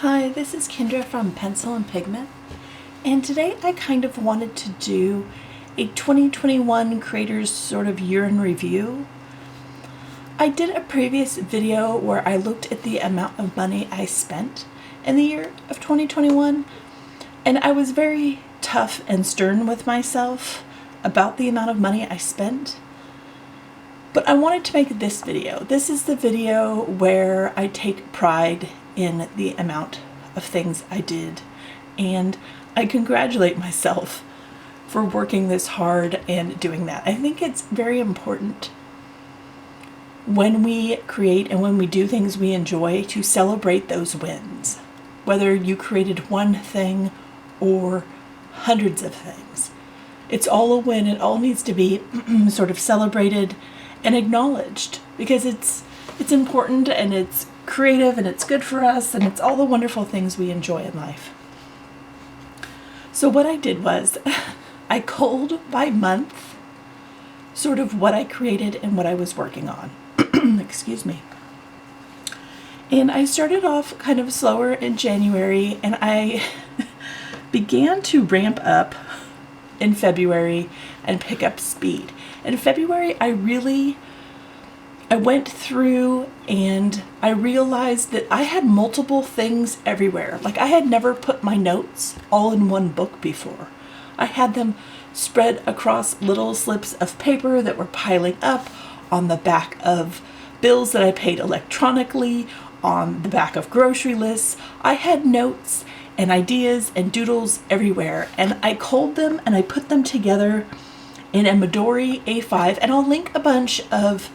Hi, this is Kendra from Pencil and Pigment, and today I kind of wanted to do a 2021 creators sort of year in review. I did a previous video where I looked at the amount of money I spent in the year of 2021, and I was very tough and stern with myself about the amount of money I spent. But I wanted to make this video. This is the video where I take pride in the amount of things I did, and I congratulate myself for working this hard and doing that. I think it's very important when we create and when we do things we enjoy to celebrate those wins, whether you created one thing or hundreds of things. It's all a win. It all needs to be sort of celebrated and acknowledged because it's important and it's creative and it's good for us and it's all the wonderful things we enjoy in life. So what I did was I culled by month sort of what I created and what I was working on. Excuse me. And I started off kind of slower in January, and I began to ramp up in February and pick up speed. In February, I went through and I realized that I had multiple things everywhere. Like I had never put my notes all in one book before. I had them spread across little slips of paper that were piling up on the back of bills that I paid electronically, on the back of grocery lists. I had notes and ideas and doodles everywhere, and I culled them and I put them together in a Midori A5, and I'll link a bunch of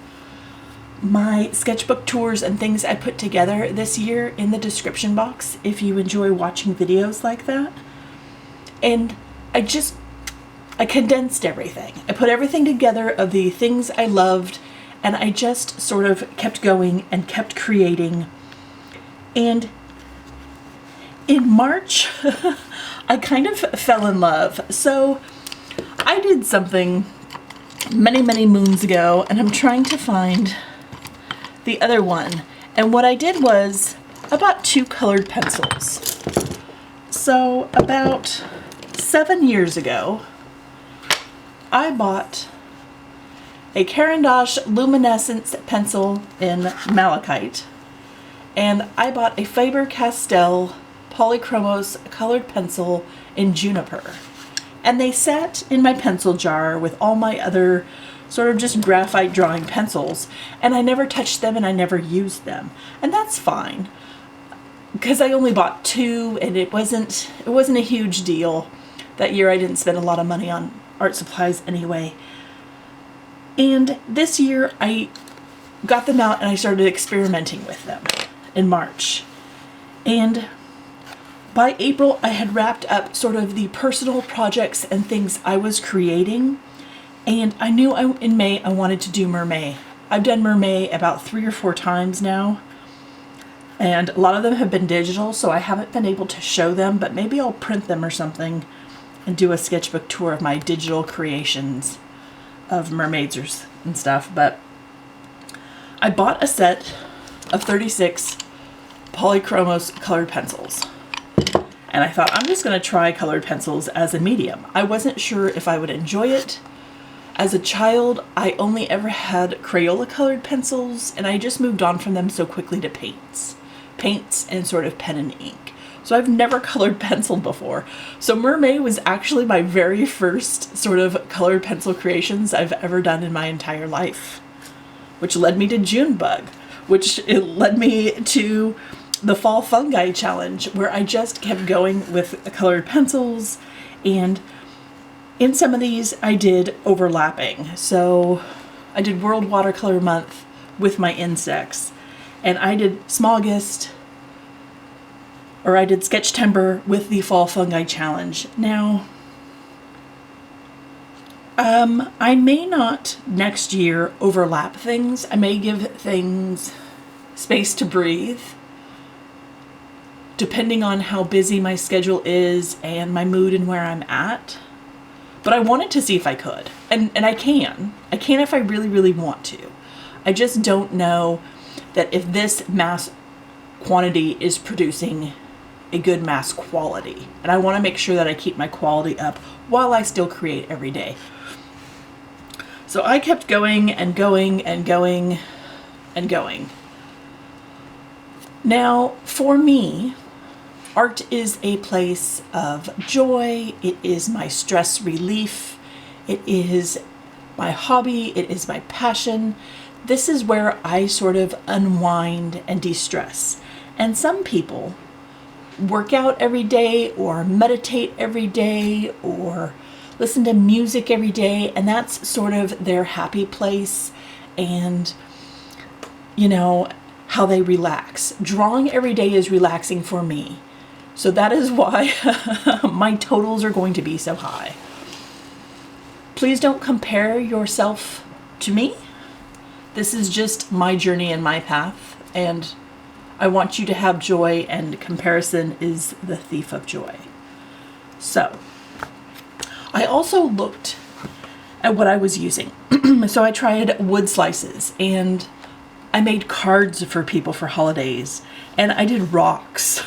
my sketchbook tours and things I put together this year in the description box if you enjoy watching videos like that. And I condensed everything. I put everything together of the things I loved, and I just sort of kept going and kept creating. And in March, I kind of fell in love. So I did something many, many moons ago, and I'm trying to find the other one. And what I did was I bought 2 colored pencils. So about 7 years ago, I bought a Caran d'Ache luminescence pencil in malachite, and I bought a Faber-Castell Polychromos colored pencil in juniper. And they sat in my pencil jar with all my other sort of just graphite drawing pencils, and I never touched them and I never used them. And that's fine, because I only bought 2 and it wasn't a huge deal. That year I didn't spend a lot of money on art supplies anyway. And this year I got them out and I started experimenting with them in March. And by April I had wrapped up sort of the personal projects and things I was creating. And I knew in May I wanted to do Mermaid. I've done Mermaid about 3 or 4 times now, and a lot of them have been digital, so I haven't been able to show them, but maybe I'll print them or something and do a sketchbook tour of my digital creations of mermaids and stuff. But I bought a set of 36 Polychromos colored pencils. And I thought, I'm just going to try colored pencils as a medium. I wasn't sure if I would enjoy it. As a child, I only ever had Crayola colored pencils, and I just moved on from them so quickly to paints and sort of pen and ink. So I've never colored pencil before. So Mermaid was actually my very first sort of colored pencil creations I've ever done in my entire life, which led me to Junebug, which it led me to the Fall Fungi Challenge, where I just kept going with colored pencils. And in some of these, I did overlapping. So I did World Watercolor Month with my insects, and I did Smogist, or I did Sketchtember with the Fall Fungi Challenge. Now, I may not next year overlap things. I may give things space to breathe, depending on how busy my schedule is and my mood and where I'm at. But I wanted to see if I could. And I can. I can if I really, really want to. I just don't know that if this mass quantity is producing a good mass quality. And I want to make sure that I keep my quality up while I still create every day. So I kept going and going and going and going. Now, for me, art is a place of joy. It is my stress relief. It is my hobby. It is my passion. This is where I sort of unwind and de-stress. And some people work out every day or meditate every day or listen to music every day, and that's sort of their happy place and, you know, how they relax. Drawing every day is relaxing for me. So that is why my totals are going to be so high. Please don't compare yourself to me. This is just my journey and my path, and I want you to have joy, and comparison is the thief of joy. So I also looked at what I was using. So I tried wood slices, and I made cards for people for holidays, and I did rocks,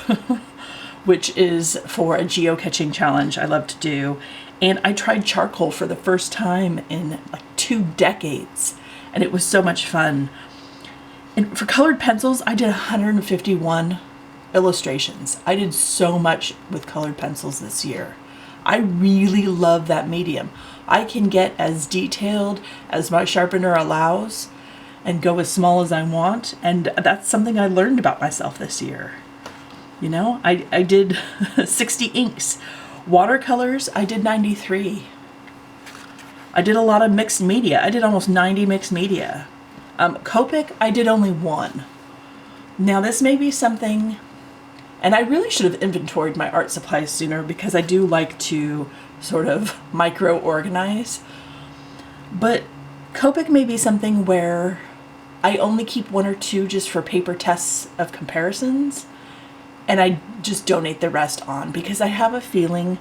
which is for a geocaching challenge I love to do. And I tried charcoal for the first time in like 2 decades, and it was so much fun. And for colored pencils, I did 151 illustrations. I did so much with colored pencils this year. I really love that medium. I can get as detailed as my sharpener allows and go as small as I want. And that's something I learned about myself this year. You know, I did 60 inks. Watercolors, I did 93. I did a lot of mixed media. I did almost 90 mixed media. Copic, I did only 1. Now this may be something, and I really should have inventoried my art supplies sooner because I do like to sort of micro-organize. But Copic may be something where I only keep 1 or 2 just for paper tests of comparisons, and I just donate the rest on because I have a feeling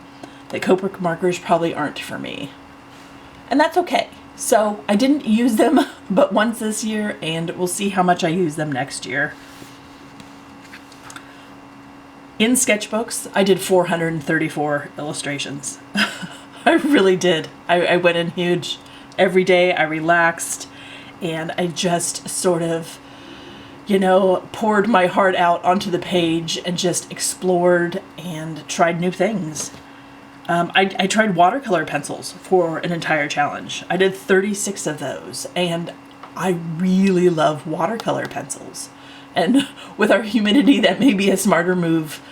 that Copic markers probably aren't for me. And that's okay. So I didn't use them but once this year, and we'll see how much I use them next year. In sketchbooks, I did 434 illustrations. I really did. I went in huge. Every day I relaxed, and I just sort of, you know, poured my heart out onto the page and just explored and tried new things. I tried watercolor pencils for an entire challenge. I did 36 of those, and I really love watercolor pencils. And with our humidity, that may be a smarter move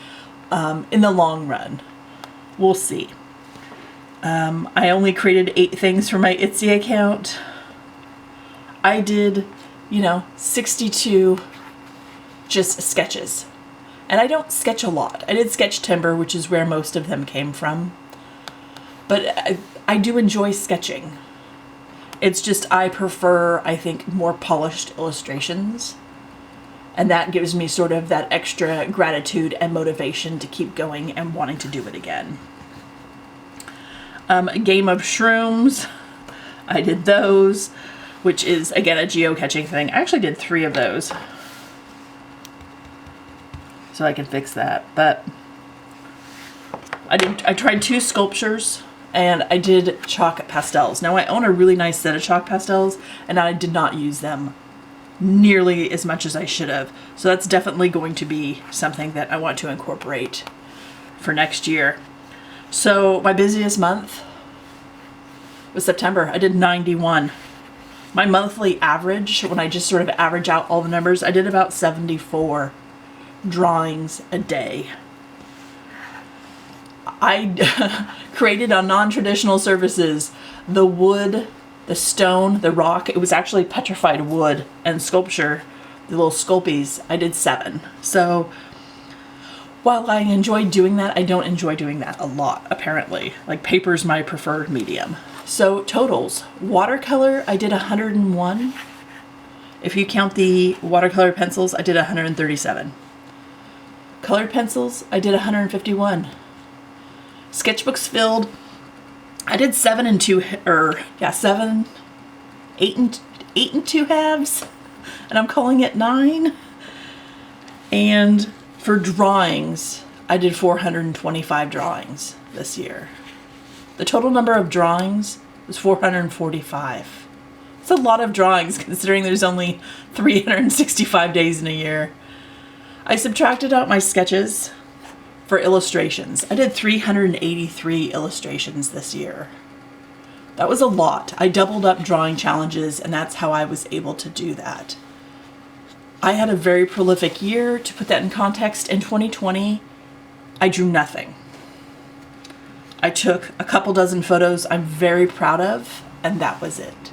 in the long run. We'll see. I only created 8 things for my Etsy account. I did, 62 just sketches. And I don't sketch a lot. I did sketch timber, which is where most of them came from. But I do enjoy sketching. It's just I prefer, I think, more polished illustrations. And that gives me sort of that extra gratitude and motivation to keep going and wanting to do it again. A game of shrooms. I did those, which is, again, a geocaching thing. I actually did 3 of those. So I can fix that. But I tried 2 sculptures, and I did chalk pastels. Now I own a really nice set of chalk pastels, and I did not use them nearly as much as I should have. So that's definitely going to be something that I want to incorporate for next year. So my busiest month was September. I did 91. My monthly average, when I just sort of average out all the numbers, I did about 74 drawings a day. I created on non-traditional surfaces, the wood, the stone, the rock. It was actually petrified wood and sculpture, the little sculpies. I did 7. So while I enjoy doing that, I don't enjoy doing that a lot, apparently. Like, paper's my preferred medium. So totals, watercolor, I did 101. If you count the watercolor pencils, I did 137. Colored pencils, I did 151. Sketchbooks filled, I did 7 and 2, 8 and 2 halves, and I'm calling it 9. And for drawings, I did 425 drawings this year. The total number of drawings was 445. It's a lot of drawings considering there's only 365 days in a year. I subtracted out my sketches for illustrations. I did 383 illustrations this year. That was a lot. I doubled up drawing challenges, and that's how I was able to do that. I had a very prolific year. To put that in context, in 2020, I drew nothing. I took a couple dozen photos I'm very proud of, and that was it.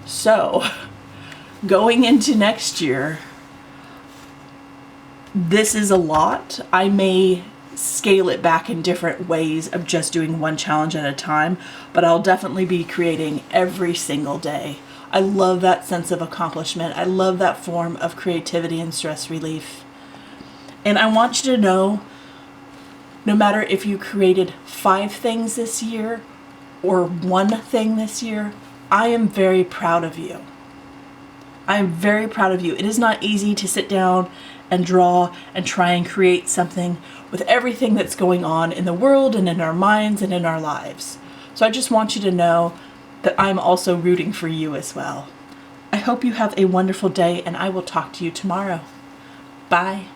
So, going into next year, this is a lot. I may scale it back in different ways of just doing one challenge at a time, but I'll definitely be creating every single day. I love that sense of accomplishment. I love that form of creativity and stress relief. And I want you to know, no matter if you created 5 things this year or 1 thing this year, I am very proud of you. I am very proud of you. It is not easy to sit down and draw and try and create something with everything that's going on in the world and in our minds and in our lives. So I just want you to know that I'm also rooting for you as well. I hope you have a wonderful day, and I will talk to you tomorrow. Bye.